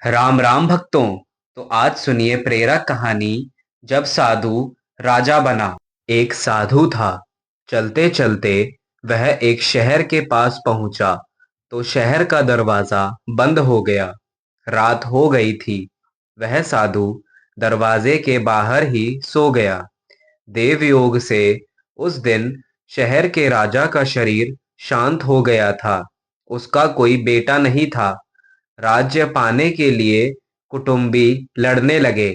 राम राम भक्तों। तो आज सुनिए प्रेरक कहानी। जब साधु राजा बना। एक साधु था। चलते चलते वह एक शहर के पास पहुंचा तो शहर का दरवाजा बंद हो गया। रात हो गई थी। वह साधु दरवाजे के बाहर ही सो गया। देवयोग से उस दिन शहर के राजा का शरीर शांत हो गया था। उसका कोई बेटा नहीं था। राज्य पाने के लिए कुटुंबी लड़ने लगे।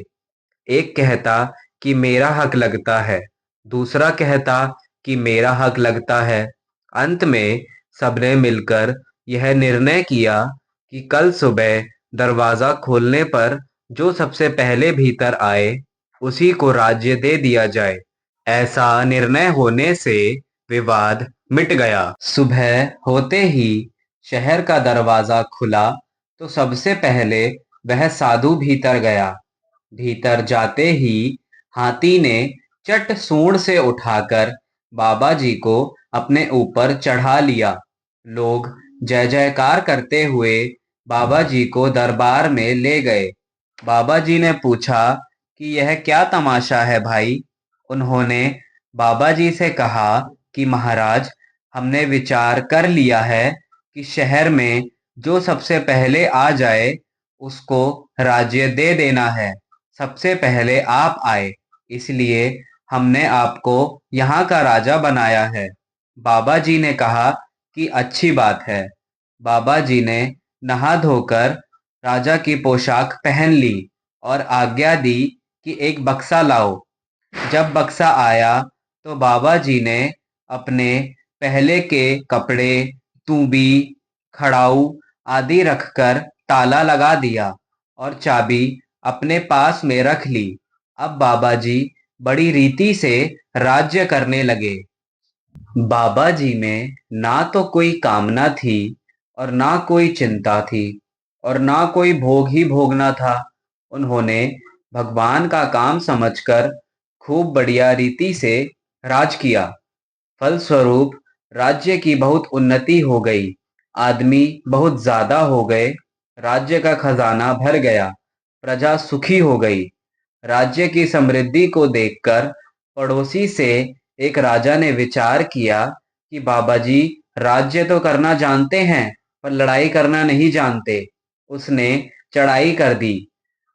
एक कहता कि मेरा हक लगता है, दूसरा कहता कि मेरा हक लगता है। अंत में सबने मिलकर यह निर्णय किया कि कल सुबह दरवाजा खोलने पर जो सबसे पहले भीतर आए उसी को राज्य दे दिया जाए। ऐसा निर्णय होने से विवाद मिट गया। सुबह होते ही शहर का दरवाजा खुला तो सबसे पहले वह साधु भीतर गया। भीतर जाते ही हाथी ने चट सूंड से उठाकर बाबा जी को अपने ऊपर चढ़ा लिया। लोग जय जयकार करते हुए बाबा जी को दरबार में ले गए। बाबा जी ने पूछा कि यह क्या तमाशा है भाई। उन्होंने बाबा जी से कहा कि महाराज, हमने विचार कर लिया है कि शहर में जो सबसे पहले आ जाए उसको राज्य दे देना है। सबसे पहले आप आए, इसलिए हमने आपको यहाँ का राजा बनाया है। बाबा जी ने कहा कि अच्छी बात है। बाबा जी ने नहा धोकर राजा की पोशाक पहन ली और आज्ञा दी कि एक बक्सा लाओ। जब बक्सा आया तो बाबा जी ने अपने पहले के कपड़े, तूबी, खड़ाऊ आदि रखकर ताला लगा दिया और चाबी अपने पास में रख ली। अब बाबा जी बड़ी रीति से राज्य करने लगे। बाबा जी में ना तो कोई कामना थी और ना कोई चिंता थी और ना कोई भोग ही भोगना था। उन्होंने भगवान का काम समझकर खूब बढ़िया रीति से राज किया। फलस्वरूप राज्य की बहुत उन्नति हो गई। आदमी बहुत ज्यादा हो गए। राज्य का खजाना भर गया। प्रजा सुखी हो गई। राज्य की समृद्धि को देखकर पड़ोसी से एक राजा ने विचार किया कि बाबा जी राज्य तो करना जानते हैं पर लड़ाई करना नहीं जानते। उसने चढ़ाई कर दी।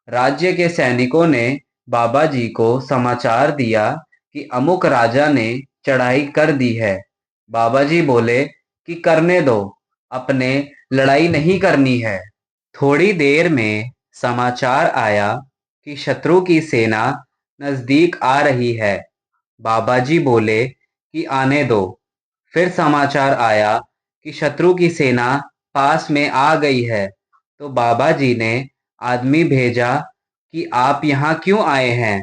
राज्य के सैनिकों ने बाबा जी को समाचार दिया कि अमुक राजा ने चढ़ाई कर दी है। बाबा जी बोले कि करने दो, अपने लड़ाई नहीं करनी है। थोड़ी देर में समाचार आया कि शत्रु की सेना नजदीक आ रही है। बाबा जी बोले कि आने दो। फिर समाचार आया कि शत्रु की सेना पास में आ गई है। तो बाबा जी ने आदमी भेजा कि आप यहाँ क्यों आए हैं।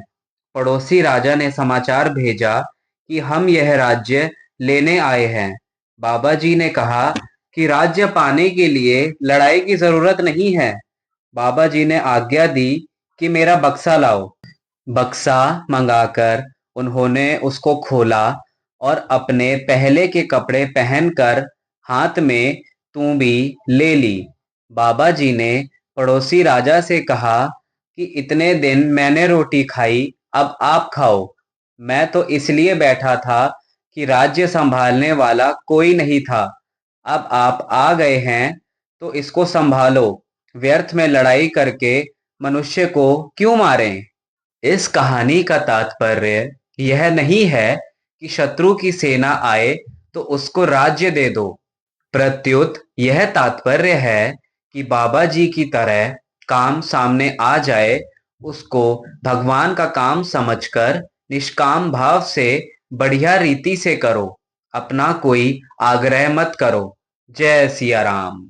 पड़ोसी राजा ने समाचार भेजा कि हम यह राज्य लेने आए हैं। बाबा जी ने कहा कि राज्य पाने के लिए लड़ाई की जरूरत नहीं है। बाबा जी ने आज्ञा दी कि मेरा बक्सा लाओ। बक्सा मंगाकर उन्होंने उसको खोला और अपने पहले के कपड़े पहनकर हाथ में तूंबी ले ली। बाबा जी ने पड़ोसी राजा से कहा कि इतने दिन मैंने रोटी खाई, अब आप खाओ। मैं तो इसलिए बैठा था कि राज्य संभालने वाला कोई नहीं था। अब आप आ गए हैं तो इसको संभालो। व्यर्थ में लड़ाई करके मनुष्य को क्यों मारें। इस कहानी का तात्पर्य यह नहीं है कि शत्रु की सेना आए तो उसको राज्य दे दो। प्रत्युत यह तात्पर्य है कि बाबा जी की तरह काम सामने आ जाए उसको भगवान का काम समझकर निष्काम भाव से बढ़िया रीति से करो। अपना कोई आग्रह मत करो। जय सिया राम।